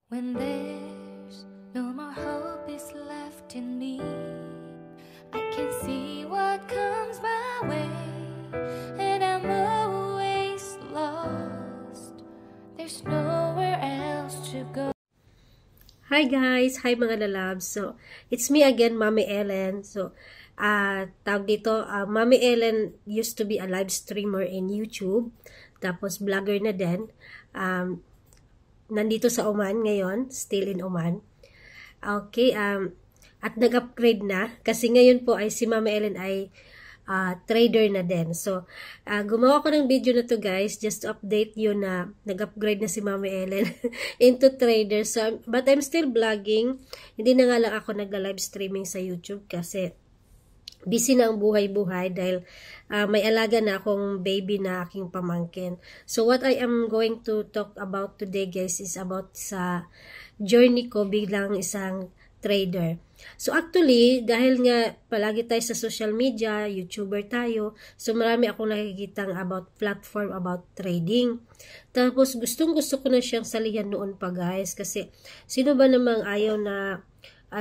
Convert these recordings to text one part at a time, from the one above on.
When there's no more hope is left in me, I can see what comes my way, and I'm always lost. There's nowhere else to go. Hi guys! Hi mga lalabs! So, it's me again, Mami Ellen. So, tawag dito, Mami Ellen used to be a live streamer in YouTube. Tapos, vlogger na din. Nandito sa Oman ngayon, still in Oman. Okay, at nag-upgrade na. Kasi ngayon po ay si Mami Ellen ay trader na din. So, gumawa ko ng video na to guys, just to update you na nag-upgrade na si Mami Ellen into trader. So, but I'm still vlogging. Hindi na nga lang ako nagla-live streaming sa YouTube kasi busy na ang buhay-buhay dahil may alaga na akong baby na aking pamangkin. So, what I am going to talk about today guys is about sa journey ko bilang isang trader. So actually, dahil nga palagi tayo sa social media, YouTuber tayo, so marami akong nakikitang about platform, about trading. Tapos gustong-gusto ko na siyang salihan noon pa guys, kasi sino ba namang ayaw na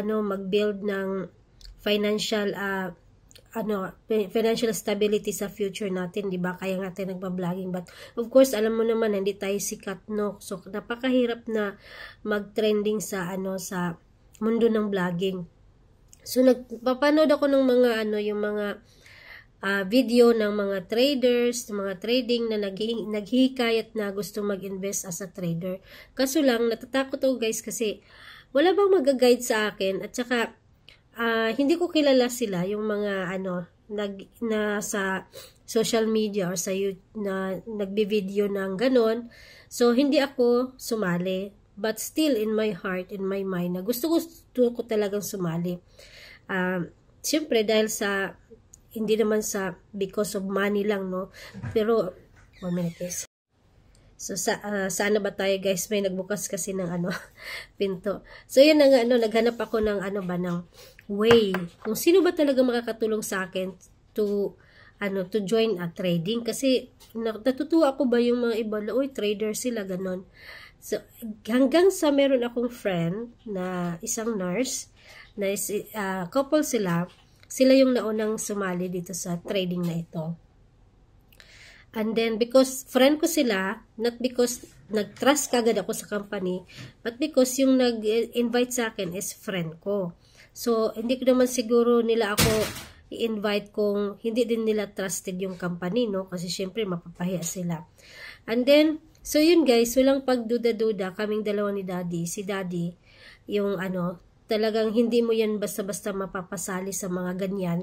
mag-build ng financial financial stability sa future natin, di ba? Kaya nga tayo nagba-vlogging. But of course, alam mo naman hindi tayo sikat, no? So napakahirap na mag-trending sa sa mundo ng vlogging. So nagpapanood ako ng mga yung mga video ng mga traders, ng mga trading na naghihikayat na gusto mag-invest as a trader. Kaso lang natatakot ako guys kasi wala bang mag-guide sa akin, at saka hindi ko kilala sila, yung mga na sa social media or sa YouTube na nagbi-video ng ganon. So hindi ako sumali. But still in my heart, in my mind, na gusto ko talagang sumali. Siyempre dahil sa, hindi naman sa because of money lang, no? Pero, 1 minute guys. So, sana ba tayo guys, may nagbukas kasi ng pinto. So, yun na nga, naghanap ako ng ng way. Kung sino ba talaga makakatulong sa akin to join a trading. Kasi, natutuwa ako ba yung mga iba na, trader sila, ganon. So, hanggang sa meron akong friend na isang nurse, na couple sila yung naunang sumali dito sa trading na ito. And then, because friend ko sila, not because nag-trust kagad ako sa company, but because yung nag-invite sa akin is friend ko. So, hindi ko naman siguro nila ako i-invite kung hindi din nila trusted yung company, no? Kasi syempre, mapapahiya sila. And then, so yun guys, walang pagduda-duda, kaming dalawa ni Daddy. Si Daddy, yung talagang hindi mo yan basta-basta mapapasali sa mga ganyan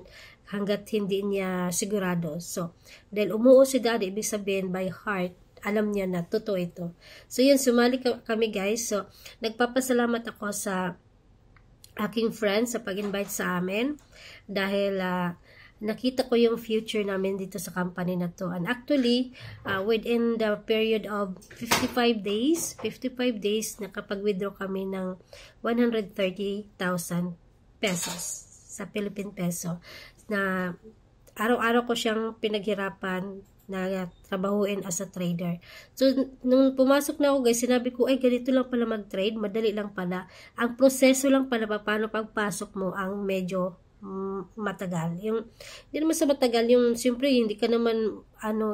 hanggat hindi niya sigurado. So, dahil umuo si Daddy, ibig sabihin by heart, alam niya na totoo ito. So yun, sumali kami guys. So, nagpapasalamat ako sa aking friends sa pag-invite sa amin dahil nakita ko yung future namin dito sa company na to. And actually, within the period of 55 days, nakapag-withdraw kami ng 130,000 pesos sa Philippine peso. Na araw-araw ko siyang pinaghirapan na trabahuin as a trader. So, nung pumasok na ako guys, sinabi ko, ganito lang pala mag-trade, madali lang pala. Ang proseso lang pala, paano pagpasok mo ang medyo matagal. Hindi naman sa matagal, yung siyempre hindi ka naman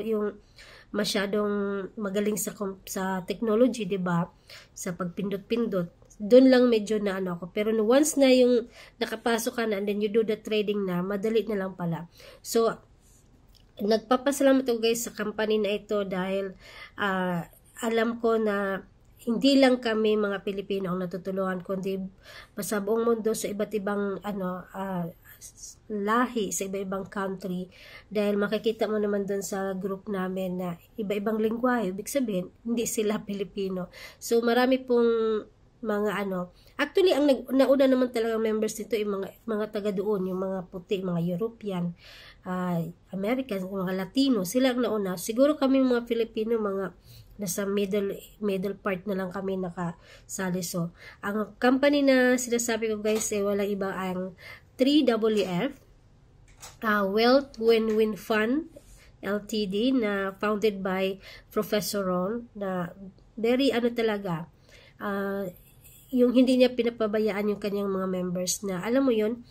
yung masyadong magaling sa technology, 'di ba? Sa pagpindot-pindot. Doon lang medyo na ako. Pero once na yung nakapasok ka na and then you do the trading na, madali na lang pala. So, nagpapasalamat ako guys sa company na ito dahil alam ko na hindi lang kami mga Pilipino ang natutulungan, kundi sa buong mundo, sa iba't ibang lahi, sa iba-ibang country. Dahil makikita mo naman dun sa group namin na iba-ibang lingwahe, ibig sabihin, hindi sila Pilipino. So, marami pong mga actually, ang nauna naman talaga members nito, yung mga taga doon, yung mga puti, mga European, American, mga Latino, sila ang nauna. Siguro kami mga Filipino, mga nasa middle part na lang kami nakasali. So, ang company na sinasabi ko guys, walang iba ang 3WF, Wealth Win-Win Fund Ltd, na founded by Professor Ron, na very talaga, yung hindi niya pinapabayaan yung kanyang mga members na, alam mo yun,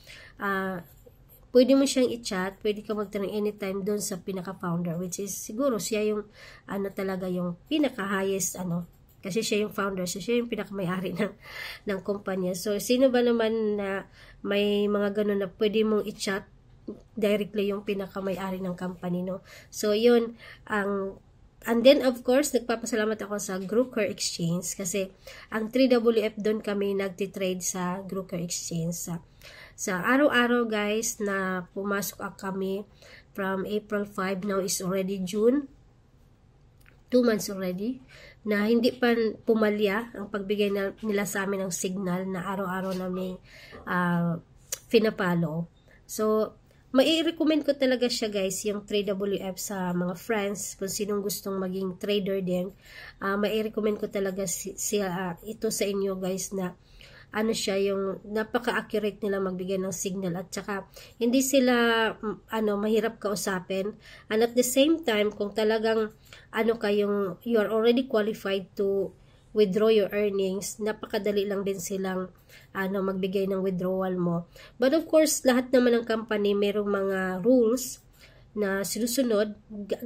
pwede mo siyang i-chat, pwede ka magtanong anytime doon sa pinaka-founder, which is siguro siya yung, talaga yung pinaka-highest, kasi siya yung founder, so siya yung pinaka-may-ari ng kumpanya. So, sino ba naman na may mga ganun na pwede mong i-chat directly yung pinaka-may-ari ng company, no? So, yun, and then, of course, nagpapasalamat ako sa Grooker Exchange kasi ang 3WF doon kami nagtitrade sa Grooker Exchange. Sa araw-araw, guys, na pumasok kami from April 5, now is already June. 2 months already, na hindi pa pumalya ang pagbigay nila sa amin ng signal na araw-araw namin pinapalo. So, mai-recommend ko talaga siya, guys, yung 3WF sa mga friends, kung sinong gustong maging trader din. Mai-recommend ko talaga ito sa inyo, guys, na siya yung napaka-accurate nila magbigay ng signal, at saka hindi sila mahirap kausapin, and at the same time kung talagang you are already qualified to withdraw your earnings, napakadali lang din silang magbigay ng withdrawal mo. But of course, lahat naman ng company mayroong mga rules na sinusunod.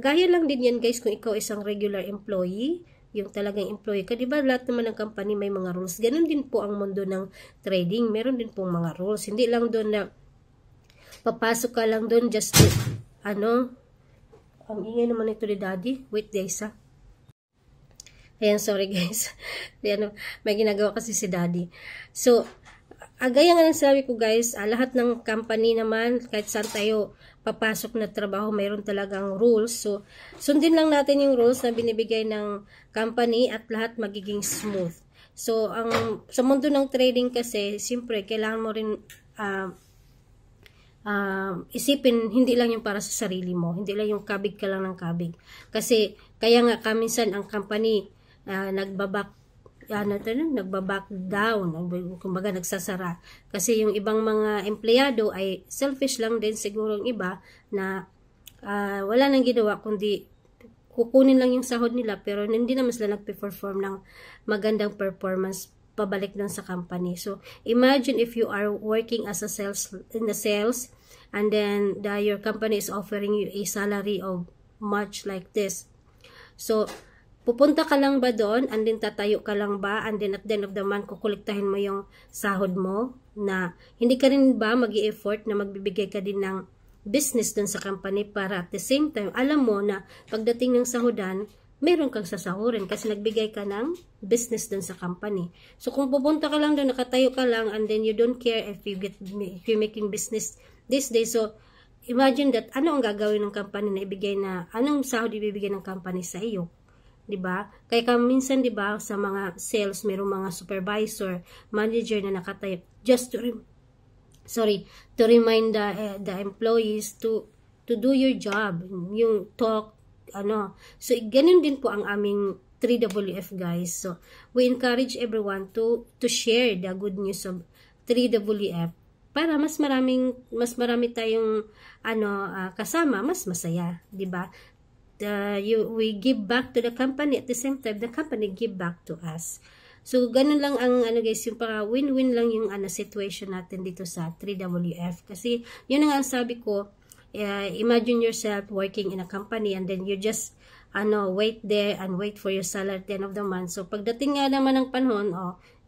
Gaya lang din yan, guys, kung ikaw isang regular employee, yung talagang employee ka, diba lahat naman ng company may mga rules. Ganun din po ang mundo ng trading, meron din pong mga rules. Hindi lang doon na papasok ka lang doon just to, ang ingay naman ito ni Daddy. Wait, guys, ha. Ayan, sorry, guys. Ayan, may ginagawa kasi si Daddy. So, gaya nga ng sabi ko, guys, lahat ng company naman, kahit saan tayo papasok na trabaho, mayroon talagang rules. So, sundin lang natin yung rules na binibigay ng company at lahat magiging smooth. So, sa mundo ng trading kasi, siyempre, kailangan mo rin isipin, hindi lang yung para sa sarili mo. Hindi lang yung kabig ka lang ng kabig. Kasi, kaya nga, kaminsan ang company nagbaback down, kumbaga nagsasara. Kasi yung ibang mga empleyado ay selfish lang din siguro yung iba na wala nang ginawa kundi kukunin lang yung sahod nila, pero hindi naman sila nagpe-perform ng magandang performance pabalik doon sa company. So, imagine if you are working as a in the sales, and then your company is offering you a salary of much like this. So, pupunta ka lang ba doon, and then tatayo ka lang ba, and then at the end of the month, kukuliktahin mo yung sahod mo, na hindi ka rin ba mag-i-effort na magbibigay ka din ng business doon sa company para at the same time, alam mo na pagdating ng sahudan, meron kang sasahurin kasi nagbigay ka ng business doon sa company. So, kung pupunta ka lang doon, nakatayo ka lang, and then you don't care if you're making business this day, so, imagine that, ano ang gagawin ng company na ibigay na, anong sahod ibibigay ng company sa iyo? Diba? Kaya minsan, diba, sa mga sales, mayroong mga supervisor, manager na nakatayo, just to remind the employees to do your job, yung talk, So, ganun din po ang aming 3WF, guys. So, we encourage everyone to share the good news of 3WF para mas marami tayong kasama, mas masaya, diba? We give back to the company, at the same time the company give back to us. So ganun lang ang guys, yung para win-win lang yung situation natin dito sa 3WF, kasi yun ang sabi ko, imagine yourself working in a company and then you just wait there and wait for your salary at the end of the month. So pagdating nga naman ng panahon,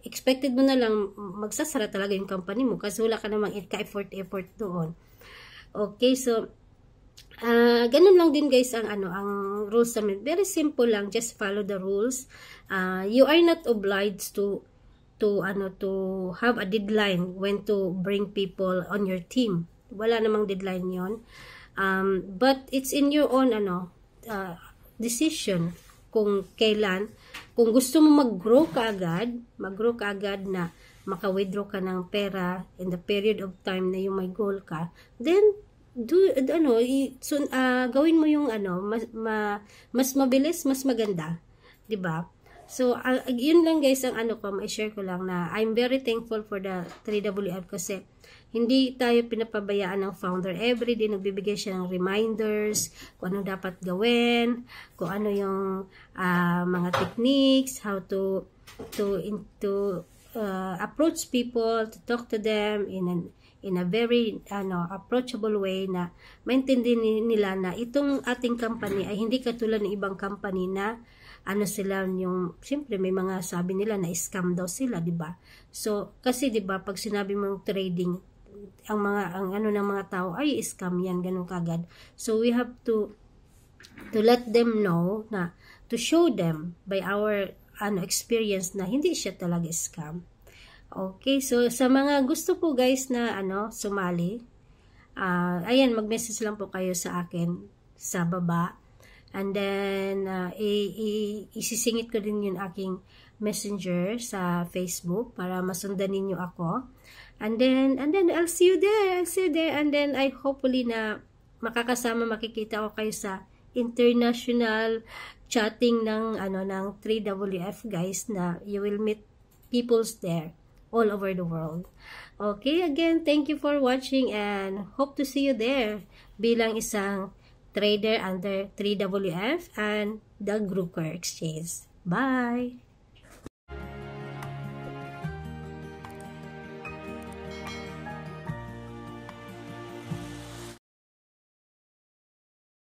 expected mo na lang magsasara talaga yung company mo kasi wala ka namang ka-effort doon. Okay, so ganun lang din, guys, ang rules namin. Very simple lang, just follow the rules. You are not obliged to have a deadline when to bring people on your team. Wala namang deadline yon. But it's in your own decision kung kailan. Kung gusto mo mag-grow ka agad na maka-withdraw ka ng pera in the period of time na yung may goal ka, then gawin mo yung mas mabilis, mas maganda, 'di ba? So yun lang, guys, ang ma-share ko lang na I'm very thankful for the 3WF kasi hindi tayo pinapabayaan ng founder. Every day nagbibigay siya ng reminders kung ano dapat gawin, kung ano yung mga techniques, how to approach people, to talk to them in a very approachable way, na maintindihan nila na itong ating company ay hindi katulad ng ibang company na sila yung, siyempre may mga sabi nila na scam daw sila, di ba? So, kasi di ba pag sinabi mong trading, ang ng mga tao ay scam yan, ganun kagad. So, we have to let them know, na to show them by our experience na hindi siya talaga scam. Okay, so sa mga gusto po guys na sumali, ayan, mag-message lang po kayo sa akin sa baba. And then, isisingit ko din yung aking messenger sa Facebook para masundan ninyo ako. And then I'll see you there. And then, hopefully na makikita ko kayo sa international chatting ng 3WF guys, na you will meet peoples there all over the world. Okay, again, thank you for watching and hope to see you there bilang isang trader under 3WF and the Grooker Exchange. Bye!